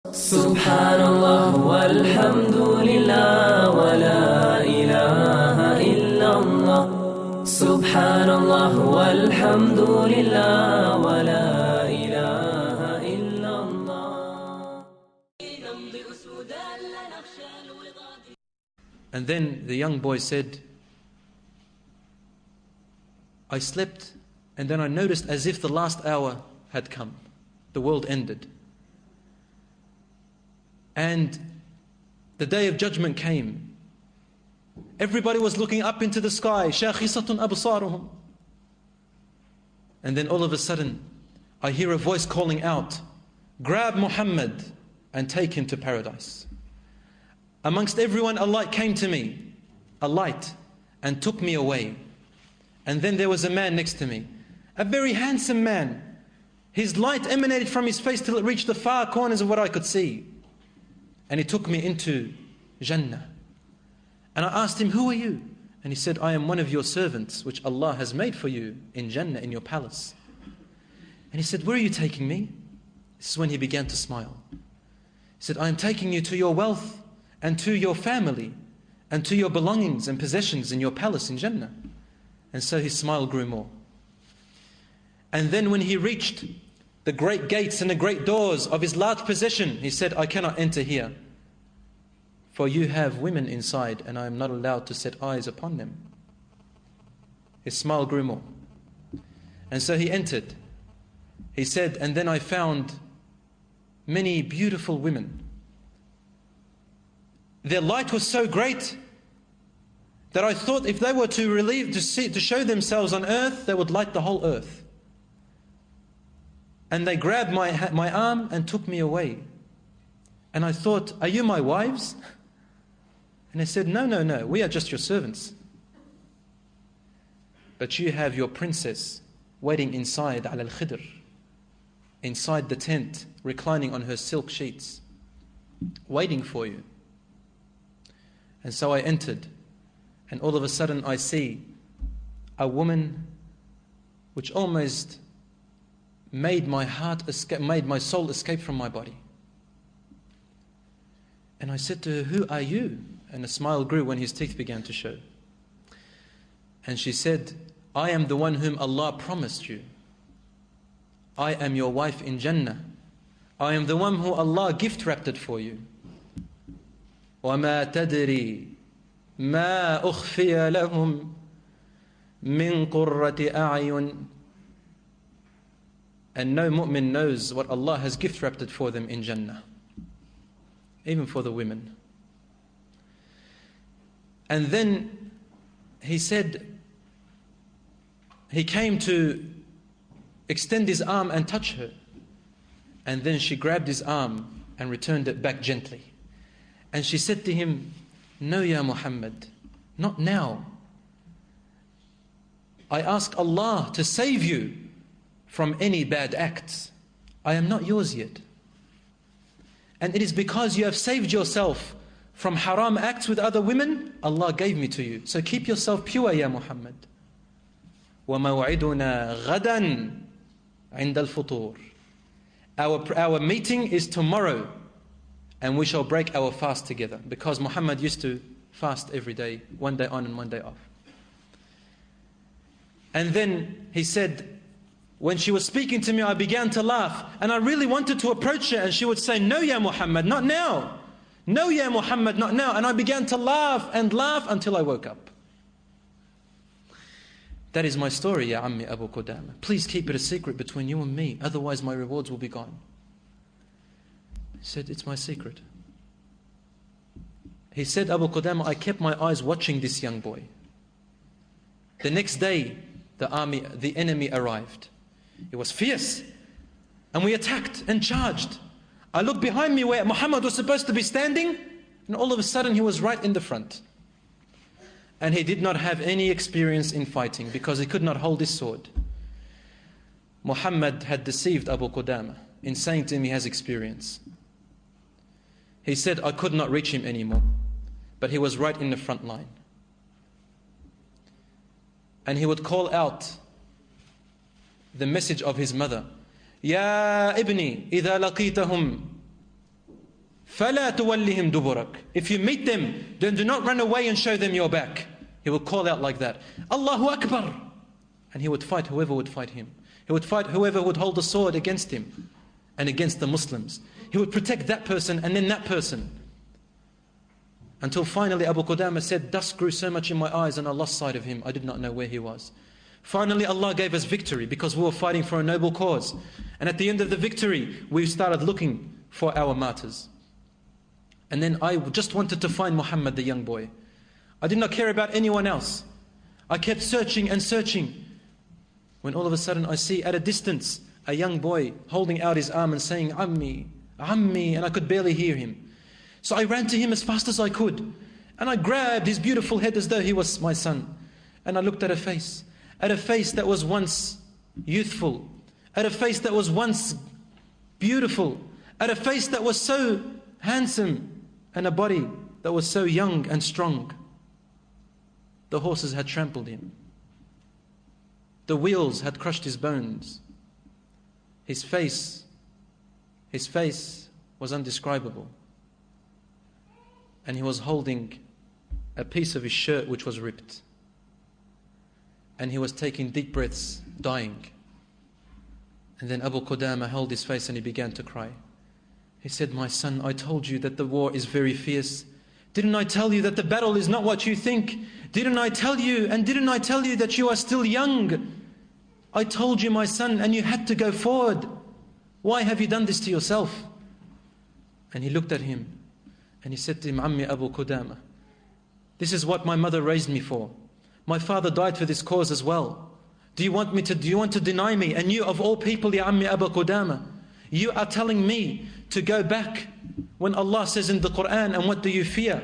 Subhanallah walhamdulillah wa la ilaha illallah. Subhanallah walhamdulillah wa la ilaha illallah. And then the young boy said, I slept and then I noticed as if the last hour had come. The world ended. And the day of judgment came. Everybody was looking up into the sky. شَاخِصَةٌ أَبْصَارُهُمْ. And then all of a sudden, I hear a voice calling out, grab Muhammad and take him to paradise. Amongst everyone, a light came to me, a light, and took me away. And then there was a man next to me, a very handsome man. His light emanated from his face till it reached the far corners of what I could see. And he took me into Jannah. And I asked him, who are you? And he said, I am one of your servants, which Allah has made for you in Jannah, in your palace. And he said, where are you taking me? This is when he began to smile. He said, I am taking you to your wealth and to your family and to your belongings and possessions in your palace in Jannah. And so his smile grew more. And then when he reached the great gates and the great doors of his large possession, he said, I cannot enter here, for you have women inside and I am not allowed to set eyes upon them. His smile grew more. And so he entered. He said, and then I found many beautiful women. Their light was so great that I thought if they were to show themselves on earth, they would light the whole earth. And they grabbed my arm and took me away. And I thought, are you my wives? And they said, no, no, no, we are just your servants. But you have your princess waiting inside al-Khidr, inside the tent, reclining on her silk sheets, waiting for you. And so I entered, and all of a sudden I see a woman which almost made my soul escape from my body. And I said to her, who are you? And a smile grew when his teeth began to show. And she said, I am the one whom Allah promised you. I am your wife in Jannah. I am the one who Allah gift wrapped it for you. وَمَا تَدْرِي مَا أُخْفِيَ لَهُمْ مِنْ قُرَّةِ أَعْيُنٍ. And no mu'min knows what Allah has gift wrapped it for them in Jannah, even for the women. And then he said, he came to extend his arm and touch her. And then she grabbed his arm and returned it back gently. And she said to him, no, Ya Muhammad, not now. I ask Allah to save you from any bad acts. I am not yours yet. And it is because you have saved yourself from haram acts with other women, Allah gave me to you. So keep yourself pure, Ya Muhammad. وَمَوْعِدُنَا غَدًا عِنْدَ الْفُطُورِ. Our meeting is tomorrow, and we shall break our fast together. Because Muhammad used to fast every day, one day on and one day off. And then he said, when she was speaking to me, I began to laugh. And I really wanted to approach her, and she would say, no, Ya Muhammad, not now. No, Ya Muhammad, not now. And I began to laugh and laugh until I woke up. That is my story, Ya Ammi Abu Qudama. Please keep it a secret between you and me, otherwise my rewards will be gone. He said, it's my secret. He said, Abu Qudama, I kept my eyes watching this young boy. The next day, the enemy arrived. It was fierce. And we attacked and charged. I looked behind me where Muhammad was supposed to be standing, and all of a sudden he was right in the front. And he did not have any experience in fighting because he could not hold his sword. Muhammad had deceived Abu Qudama in saying to him he has experience. He said, I could not reach him anymore, but he was right in the front line. And he would call out the message of his mother, Ya ibni, idha laqitahum فَلَا تُوَلِّهِمْ دُبُرَكَ. If you meet them, then do not run away and show them your back. He would call out like that, Allahu Akbar. And he would fight whoever would fight him. He would fight whoever would hold the sword against him and against the Muslims. He would protect that person and then that person. Until finally Abu Qudama said, dust grew so much in my eyes and I lost sight of him. I did not know where he was. Finally Allah gave us victory because we were fighting for a noble cause. And at the end of the victory, we started looking for our martyrs. And then I just wanted to find Muhammad, the young boy. I did not care about anyone else. I kept searching and searching. When all of a sudden I see at a distance a young boy holding out his arm and saying, Ammi, Ammi, and I could barely hear him. So I ran to him as fast as I could. And I grabbed his beautiful head as though he was my son. And I looked at a face that was once youthful, at a face that was once beautiful, at a face that was so handsome, and a body that was so young and strong. The horses had trampled him. The wheels had crushed his bones. His face was indescribable. And he was holding a piece of his shirt which was ripped. And he was taking deep breaths, dying. And then Abu Qudama held his face and he began to cry. He said, my son, I told you that the war is very fierce. Didn't I tell you that the battle is not what you think? Didn't I tell you that you are still young? I told you, my son, and you had to go forward. Why have you done this to yourself? And he looked at him and he said to him, Ammi Abu Qudama, this is what my mother raised me for. My father died for this cause as well. Do you want to deny me? And you of all people, Ya Ammi Abu Qudama, you are telling me to go back when Allah says in the Quran, and what do you fear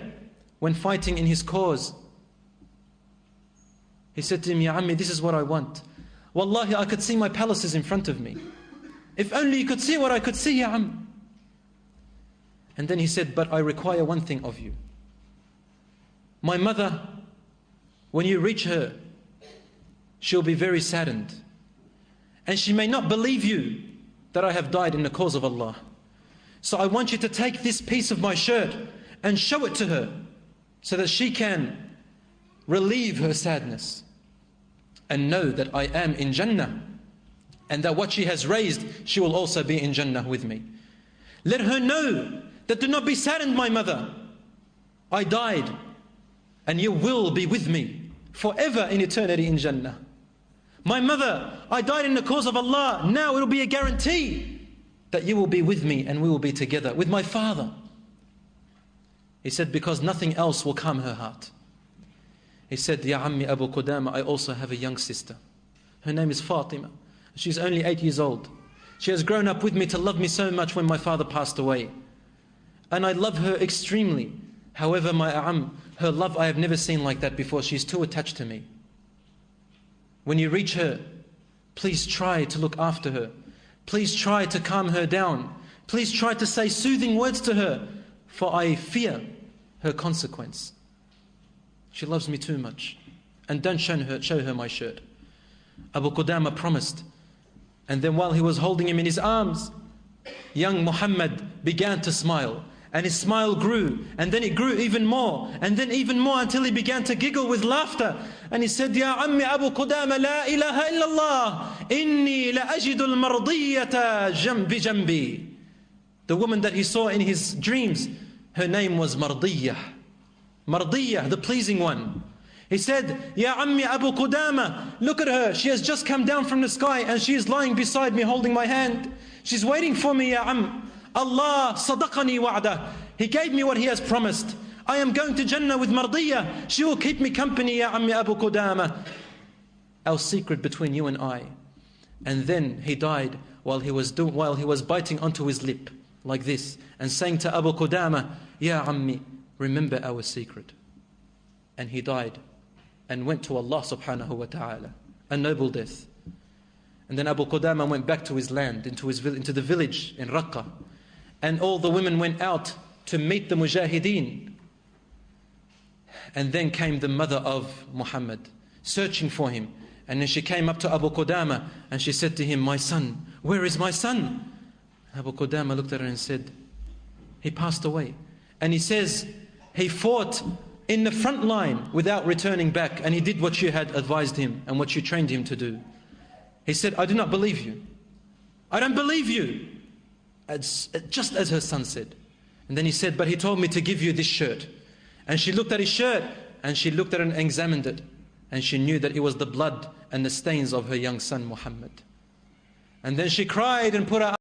when fighting in His cause? He said to him, Ya Ammi, this is what I want. Wallahi, I could see my palaces in front of me. If only you could see what I could see, Ya Am. And then he said, but I require one thing of you. My mother, when you reach her, she'll be very saddened. And she may not believe you that I have died in the cause of Allah. So I want you to take this piece of my shirt and show it to her so that she can relieve her sadness and know that I am in Jannah and that what she has raised, she will also be in Jannah with me. Let her know that do not be saddened, my mother. I died and you will be with me forever in eternity in Jannah. My mother, I died in the cause of Allah. Now it will be a guarantee that you will be with me and we will be together with my father. He said, because nothing else will calm her heart. He said, Ya Ammi Abu Qudama, I also have a young sister. Her name is Fatima. She's only 8 years old. She has grown up with me to love me so much when my father passed away. And I love her extremely. However, my Am, her love I have never seen like that before. She's too attached to me. When you reach her, please try to look after her. Please try to calm her down. Please try to say soothing words to her, for I fear her consequence. She loves me too much. And don't show her my shirt. Abu Qudama promised. And then while he was holding him in his arms, young Muhammad began to smile. And his smile grew, and then it grew even more, and then even more until he began to giggle with laughter. And he said, Ya Ammi Abu Qudama, la ilaha illallah, inni la ajidul mardiyata jambi jambi. The woman that he saw in his dreams, her name was Mardiyah. Mardiyah, the pleasing one. He said, Ya Ammi Abu Qudama, look at her, she has just come down from the sky and she is lying beside me holding my hand. She's waiting for me, Ya Am. Allah sadaqani wa'dah. He gave me what He has promised. I am going to Jannah with Mardiyah. She will keep me company, Ya Ammi Abu Qudama. Our secret between you and I. And then he died while he was biting onto his lip like this and saying to Abu Qudama, Ya Ammi, remember our secret. And he died and went to Allah subhanahu wa ta'ala. A noble death. And then Abu Qudama went back to his land, into the village in Raqqa. And all the women went out to meet the mujahideen. And then came the mother of Muhammad, searching for him. And then she came up to Abu Qudama and she said to him, my son, where is my son? Abu Qudama looked at her and said, he passed away. And he says, he fought in the front line without returning back, and he did what you had advised him and what you trained him to do. He said, I do not believe you. I don't believe you. Just as her son said. And then he said, but he told me to give you this shirt. And she looked at his shirt, and she looked at it and examined it. And she knew that it was the blood and the stains of her young son Muhammad. And then she cried and put her